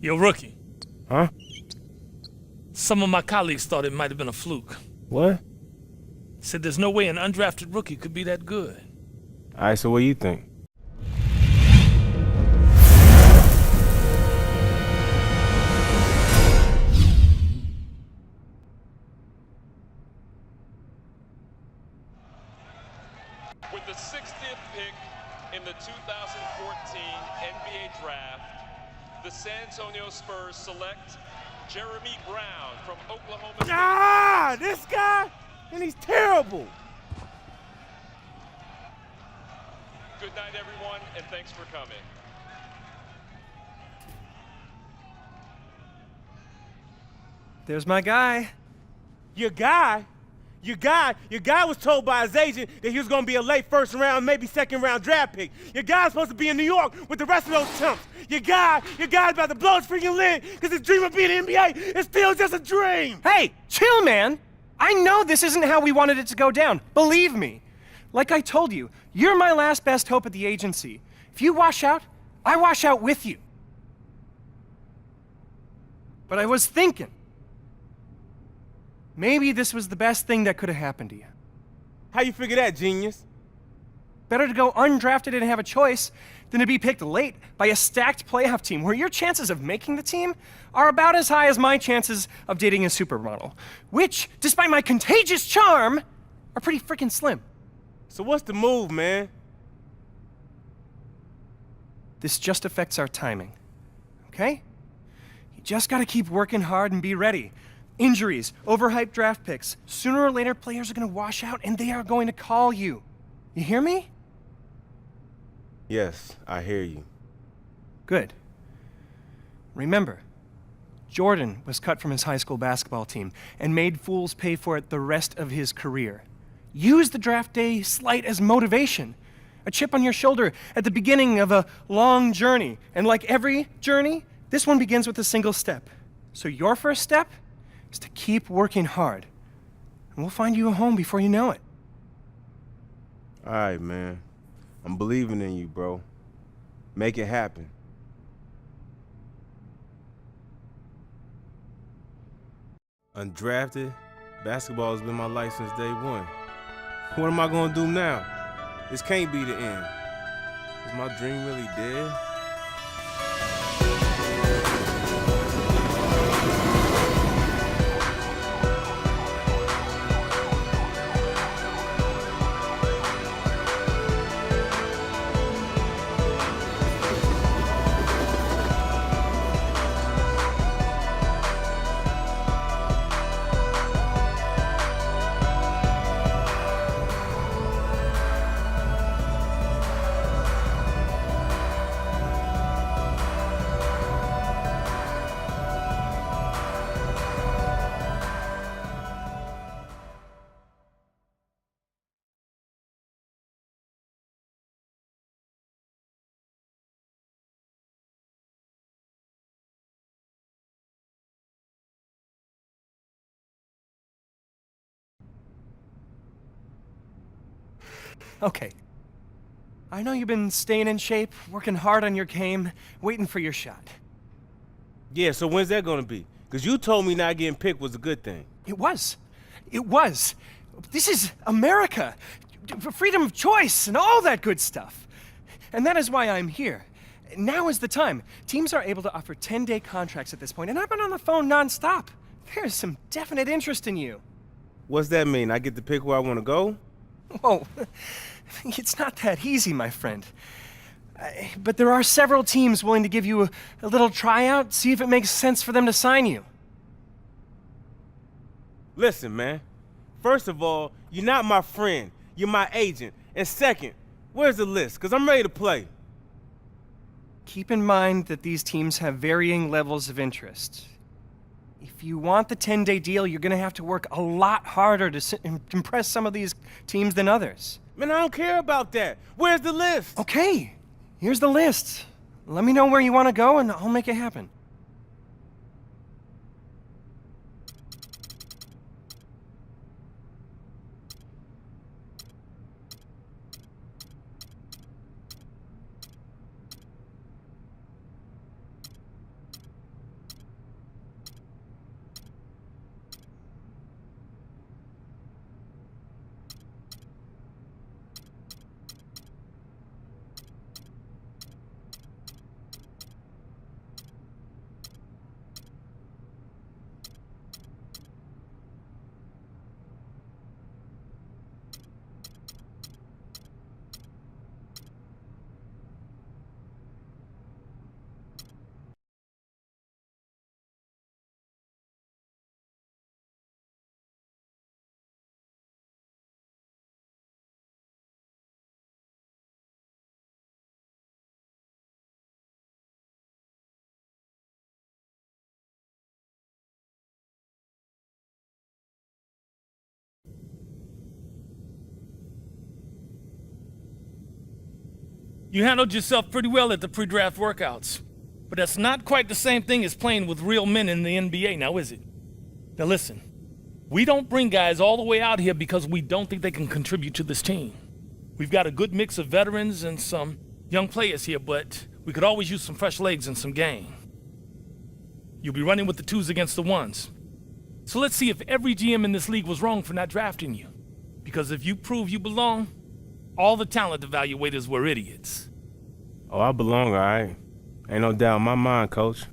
Yo, rookie. Huh? Some of my colleagues thought it might have been a fluke. What? Said there's no way an undrafted rookie could be that good. Alright, so what do you think? With the 60th pick in the 2014 NBA Draft, the San Antonio Spurs select Jeremy Brown from Oklahoma State. Ah, this guy? And he's terrible. Good night, everyone, and thanks for coming. There's my guy. Your guy was told by his agent that he was gonna be a late first round, maybe second round draft pick. Your guy's supposed to be in New York with the rest of those chumps. Your guy's about to blow his freaking lid because his dream of being in the NBA is still just a dream. Hey, chill, man. I know this isn't how we wanted it to go down. Believe me. Like I told you, you're my last best hope at the agency. If you wash out, I wash out with you. But I was thinking, maybe this was the best thing that could have happened to you. How you figure that, genius? Better to go undrafted and have a choice than to be picked late by a stacked playoff team where your chances of making the team are about as high as my chances of dating a supermodel, which, despite my contagious charm, are pretty freaking slim. So what's the move, man? This just affects our timing, okay? You just gotta keep working hard and be ready. Injuries, overhyped draft picks. Sooner or later, players are gonna wash out and they are going to call you. You hear me? Yes, I hear you. Good. Remember, Jordan was cut from his high school basketball team and made fools pay for it the rest of his career. Use the draft day slight as motivation, a chip on your shoulder at the beginning of a long journey. And like every journey, this one begins with a single step. So your first step is to keep working hard. And we'll find you a home before you know it. All right, man. I'm believing in you, bro. Make it happen. Undrafted, basketball has been my life since day one. What am I gonna do now? This can't be the end. Is my dream really dead? Okay. I know you've been staying in shape, working hard on your game, waiting for your shot. Yeah, so when's that gonna be? Because you told me not getting picked was a good thing. It was. It was. This is America. Freedom of choice and all that good stuff. And that is why I'm here. Now is the time. Teams are able to offer 10-day contracts at this point, and I've been on the phone nonstop. There's some definite interest in you. What's that mean? I get to pick where I want to go? Whoa. It's not that easy, my friend. But there are several teams willing to give you a little tryout, see if it makes sense for them to sign you. Listen, man. First of all, you're not my friend. You're my agent. And second, where's the list? Because I'm ready to play. Keep in mind that these teams have varying levels of interest. If you want the 10-day deal, you're gonna have to work a lot harder to impress some of these teams than others. Man, I don't care about that. Where's the list? Okay, here's the list. Let me know where you want to go and I'll make it happen. You handled yourself pretty well at the pre-draft workouts. But that's not quite the same thing as playing with real men in the NBA, now is it? Now listen, we don't bring guys all the way out here because we don't think they can contribute to this team. We've got a good mix of veterans and some young players here, but we could always use some fresh legs and some game. You'll be running with the 2s against the 1s. So let's see if every GM in this league was wrong for not drafting you. Because if you prove you belong, all the talent evaluators were idiots. Oh, I belong, all right. Ain't no doubt in my mind, Coach.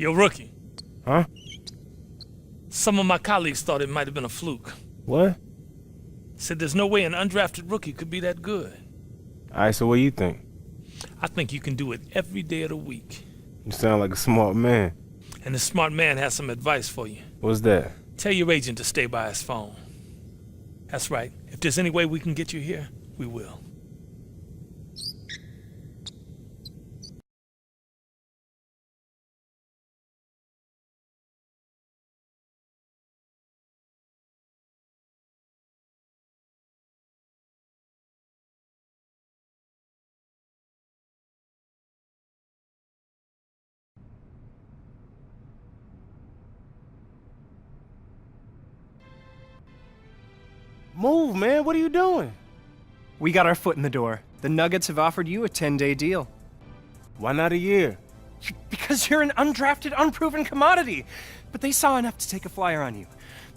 Yo, rookie. Huh? Some of my colleagues thought it might have been a fluke. What? Said there's no way an undrafted rookie could be that good. All right, so what do you think? I think you can do it every day of the week. You sound like a smart man. And the smart man has some advice for you. What's that? Tell your agent to stay by his phone. That's right. If there's any way we can get you here, we will. Move, man. What are you doing? We got our foot in the door. The Nuggets have offered you a 10-day deal. Why not a year? Because you're an undrafted, unproven commodity. But they saw enough to take a flyer on you.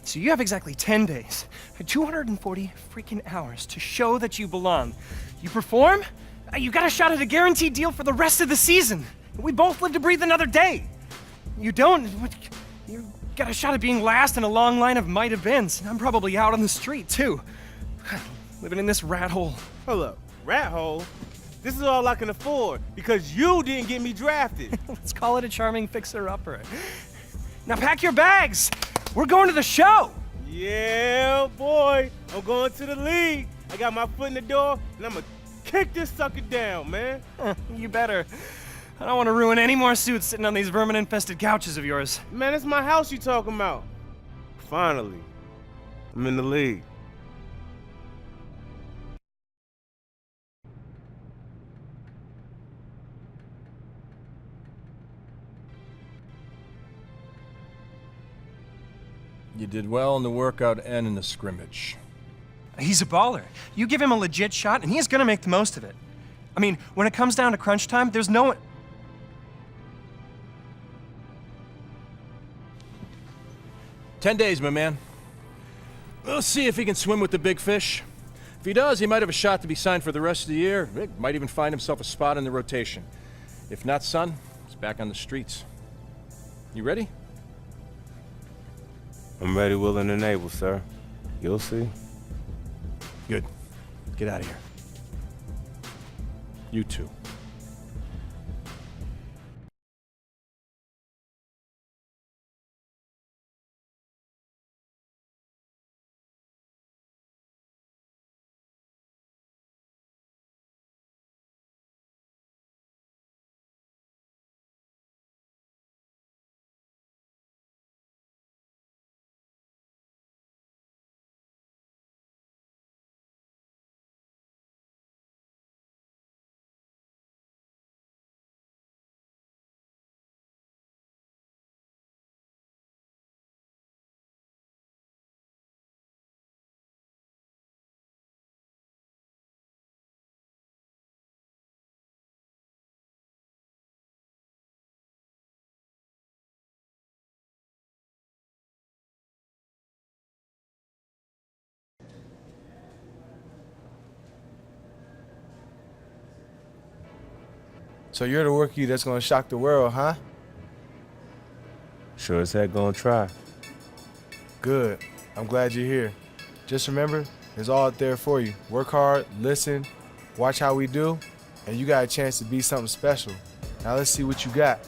So you have exactly 10 days, 240 freaking hours to show that you belong. You perform, you got a shot at a guaranteed deal for the rest of the season. We both live to breathe another day. You don't, you got a shot at being last in a long line of might-have-beens. And I'm probably out on the street, too. Living in this rat hole. Hold up. Rat hole? This is all I can afford because you didn't get me drafted. Let's call it a charming fixer-upper. Now pack your bags. We're going to the show. Yeah, boy. I'm going to the league. I got my foot in the door, and I'm going to kick this sucker down, man. You better. I don't want to ruin any more suits sitting on these vermin-infested couches of yours. Man, that's my house you talking about. Finally, I'm in the league. You did well in the workout and in the scrimmage. He's a baller. You give him a legit shot, and he's gonna make the most of it. I mean, when it comes down to crunch time, there's no one... 10 days, my man. We'll see if he can swim with the big fish. If he does, he might have a shot to be signed for the rest of the year. He might even find himself a spot in the rotation. If not, son, he's back on the streets. You ready? I'm ready, willing, and able, sir. You'll see. Good. Get out of here. You too. So you're the rookie that's gonna shock the world, huh? Sure as heck gonna try. Good. I'm glad you're here. Just remember, it's all out there for you. Work hard, listen, watch how we do, and you got a chance to be something special. Now let's see what you got.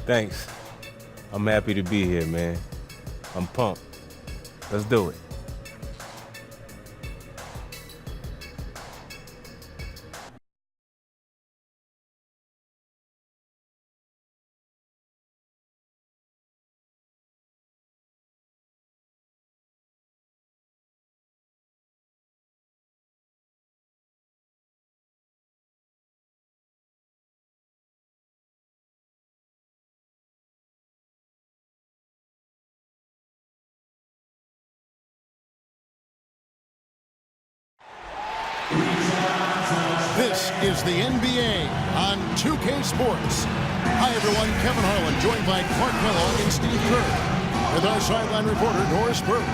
Thanks. I'm happy to be here, man. I'm pumped. Let's do it. This is the NBA on 2K Sports. Hi, everyone. Kevin Harlan, joined by Clark Kellogg and Steve Kerr, with our sideline reporter, Doris Burke.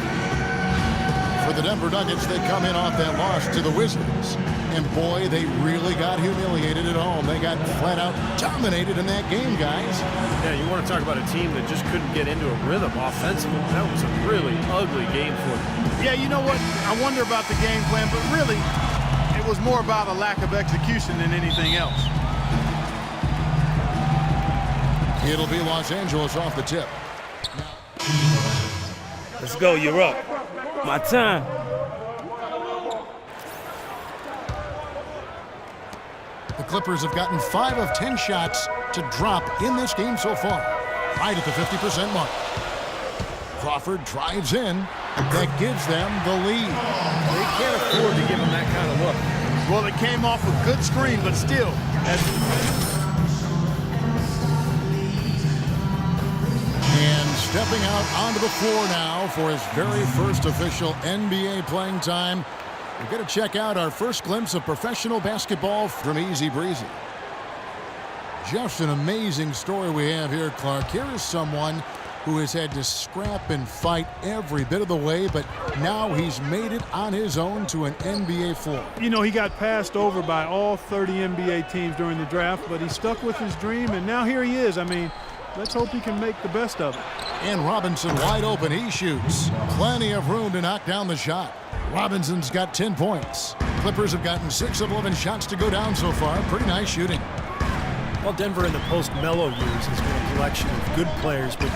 For the Denver Nuggets, they come in off that loss to the Wizards. And boy, they really got humiliated at home. They got flat out dominated in that game, guys. Yeah, you want to talk about a team that just couldn't get into a rhythm offensively. That was a really ugly game for them. Yeah, you know what? I wonder about the game plan, but really, it was more about a lack of execution than anything else. It'll be Los Angeles off the tip. Let's go, you're up. My time. The Clippers have gotten 5 of 10 shots to drop in this game so far, right at the 50% mark. Crawford drives in. That gives them the lead. They can't afford to give him that kind of look. Well, it came off a good screen, but still. And stepping out onto the floor now for his very first official NBA playing time. We're going to check out our first glimpse of professional basketball from Easy Breezy. Just an amazing story we have here, Clark. Here is someone who has had to scrap and fight every bit of the way, but now he's made it on his own to an NBA floor. You know, he got passed over by all 30 NBA teams during the draft, but he stuck with his dream, and now here he is. I mean, let's hope he can make the best of it. And Robinson wide open. He shoots. Plenty of room to knock down the shot. Robinson's got 10 points. Clippers have gotten 6 of 11 shots to go down so far. Pretty nice shooting. Well, Denver in the post-Melo years has been a collection of good players, but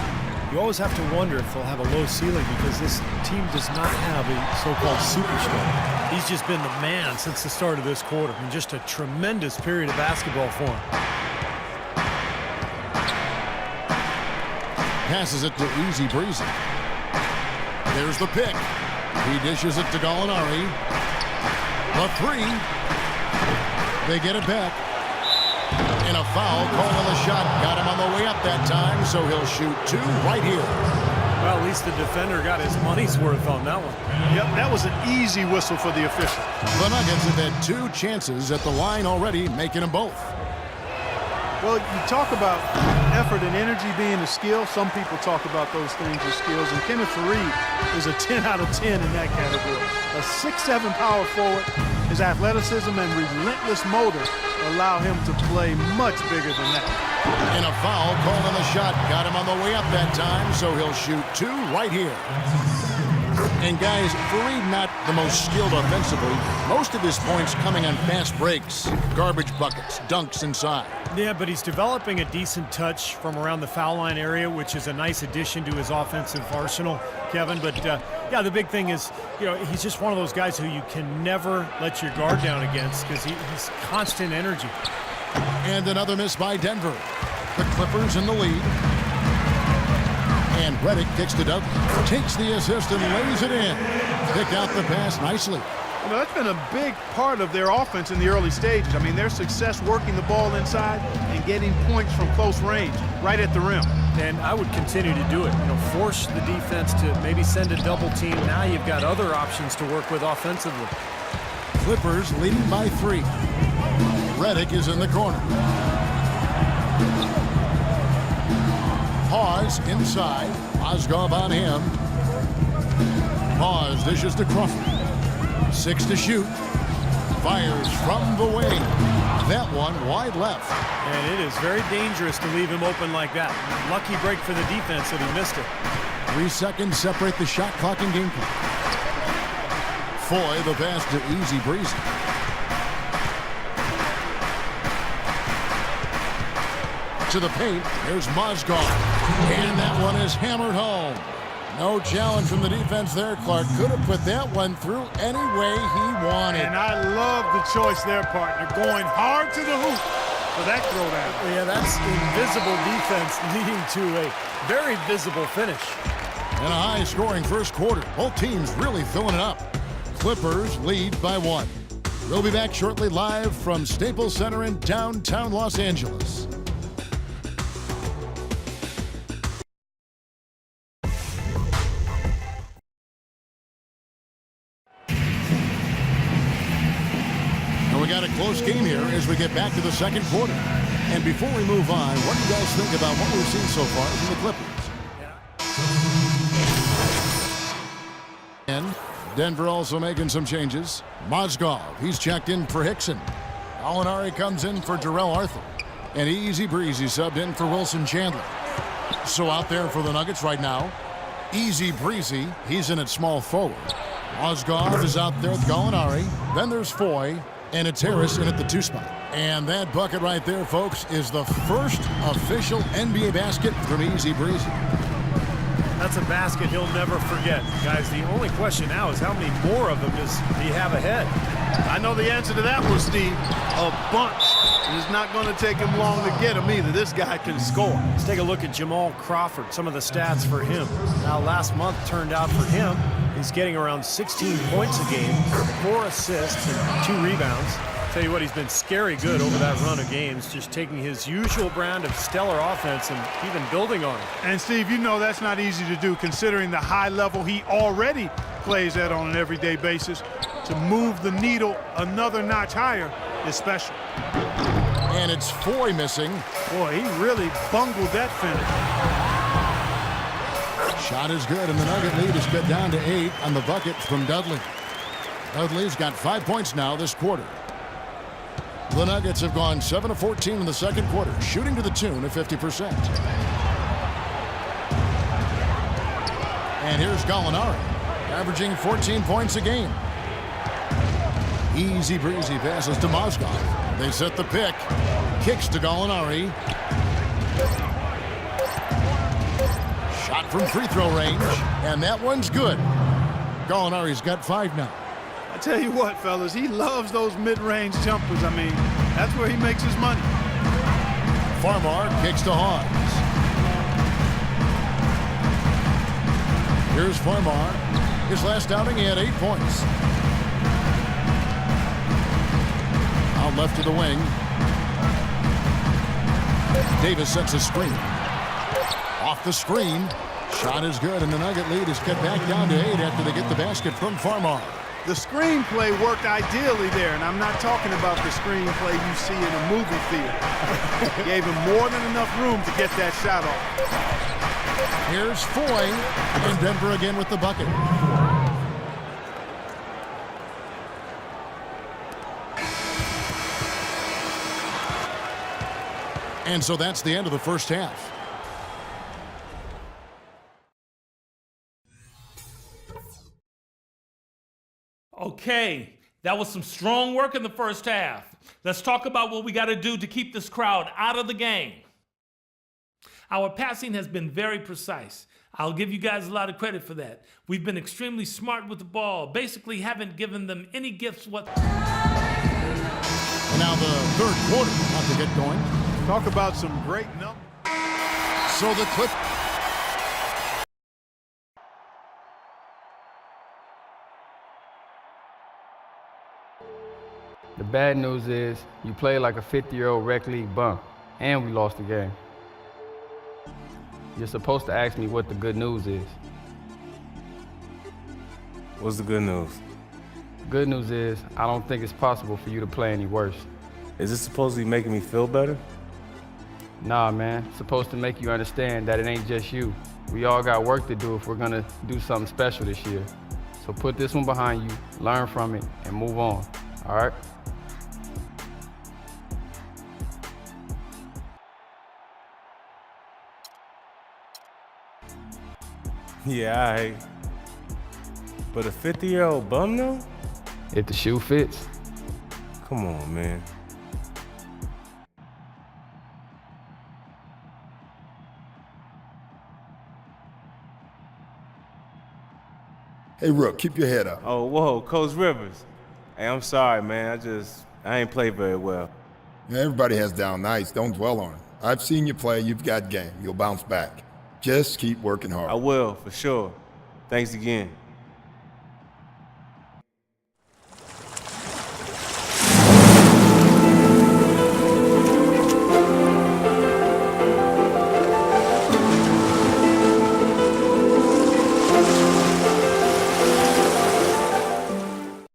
you always have to wonder if they'll have a low ceiling because this team does not have a so-called superstar. He's just been the man since the start of this quarter. I mean, just a tremendous period of basketball for him. Passes it to Easy Breezy. There's the pick. He dishes it to Gallinari. The 3. They get it back. And a foul called on the shot. Got him on the way up that time, so he'll shoot 2 right here. Well, at least the defender got his money's worth on that one. Yep, that was an easy whistle for the official. The Nuggets have had 2 chances at the line already, making them both. Well, you talk about effort and energy being a skill. Some people talk about those things as skills, and Kenneth Faried is a 10 out of 10 in that category. A 6'7" power forward, his athleticism and relentless motor allow him to play much bigger than that. And a foul called on the shot. Got him on the way up that time, so he'll shoot 2 right here. And guys, Faried not the most skilled offensively. Most of his points coming on fast breaks, garbage buckets, dunks inside. Yeah, but he's developing a decent touch from around the foul line area, which is a nice addition to his offensive arsenal, Kevin. But, yeah, the big thing is, you know, he's just one of those guys who you can never let your guard down against because he's constant energy. And another miss by Denver. The Clippers in the lead. And Redick kicks to Doug, takes the assist and lays it in. Picked out the pass nicely. You know, that's been a big part of their offense in the early stages. I mean, their success working the ball inside and getting points from close range, right at the rim. And I would continue to do it. You know, force the defense to maybe send a double team. Now you've got other options to work with offensively. Clippers leading by 3. Redick is in the corner. Pause inside. Mozgov on him. Pause dishes to Crawford. 6 to shoot. Fires from the wing. That one wide left. And it is very dangerous to leave him open like that. Lucky break for the defense that he missed it. 3 seconds separate the shot clock and game clock. Foy the pass to Easy Breezy. To the paint, there's Mozgov. And that one is hammered home. No challenge from the defense there. Clark could have put that one through any way he wanted. And I love the choice there, partner, going hard to the hoop for that throwdown. Yeah, that's invisible defense leading to a very visible finish. And a high-scoring first quarter. Both teams really filling it up. Clippers lead by 1. We'll be back shortly live from Staples Center in downtown Los Angeles. We got a close game here as we get back to the second quarter. And before we move on, what do you guys think about what we've seen so far from the Clippers? And Denver also making some changes. Mozgov, he's checked in for Hickson. Gallinari comes in for Jarrell Arthur. And Easy Breezy subbed in for Wilson Chandler. So out there for the Nuggets right now, Easy Breezy, he's in at small forward. Mozgov is out there with Gallinari. Then there's Foy, and it's Harris in at the 2 spot. And that bucket right there, folks, is the first official NBA basket from Easy Breezy. That's a basket he'll never forget. Guys, the only question now is how many more of them does he have ahead? I know the answer to that one, Steve. A bunch. And it's not going to take him long to get him either. This guy can score. Let's take a look at Jamal Crawford, some of the stats for him. Now, last month turned out for him. He's getting around 16 points a game, 4 assists, and 2 rebounds. Tell you what, he's been scary good over that run of games, just taking his usual brand of stellar offense and even building on it. And Steve, you know that's not easy to do considering the high level he already plays at on an everyday basis. To move the needle another notch higher is special. And it's Foy missing. Boy, he really bungled that finish. Shot is good, and the Nugget lead is cut down to 8 on the bucket from Dudley. Dudley's got 5 points now this quarter. The Nuggets have gone 7 of 14 in the second quarter, shooting to the tune of 50%. And here's Gallinari, averaging 14 points a game. Easy Breezy passes to Mozgov. They set the pick. Kicks to Gallinari. Shot from free throw range, and that one's good. Gallinari's got 5 now. I tell you what, fellas, he loves those mid-range jumpers. I mean, that's where he makes his money. Farmar kicks to Hawes. Here's Farmar. His last outing, he had 8 points. Out left to the wing. Davis sets a screen. Off the screen. Shot is good, and the Nugget lead is cut back down to 8 after they get the basket from Farmar. The screenplay worked ideally there, and I'm not talking about the screenplay you see in a movie theater. Gave him more than enough room to get that shot off. Here's Foy, and Denver again with the bucket. And so that's the end of the first half. Okay, that was some strong work in the first half. Let's talk about what we got to do to keep this crowd out of the game. Our passing has been very precise. I'll give you guys a lot of credit for that. We've been extremely smart with the ball, basically haven't given them any gifts whatsoever. And now the third quarter about to get going. Talk about some great numbers. So the clip. The bad news is you play like a 50-year-old rec league bum, and we lost the game. You're supposed to ask me what the good news is. What's the good news? Good news is I don't think it's possible for you to play any worse. Is this supposed to be making me feel better? Nah, man. It's supposed to make you understand that it ain't just you. We all got work to do if we're gonna do something special this year. So put this one behind you, learn from it, and move on. All right? Yeah, all right. But a 50-year-old bum though? If the shoe fits. Come on, man. Hey, Rook, keep your head up. Oh, whoa, Coach Rivers. Hey, I'm sorry, man. I ain't played very well. Everybody has down nights. Don't dwell on it. I've seen you play. You've got game. You'll bounce back. Just keep working hard. I will, for sure. Thanks again.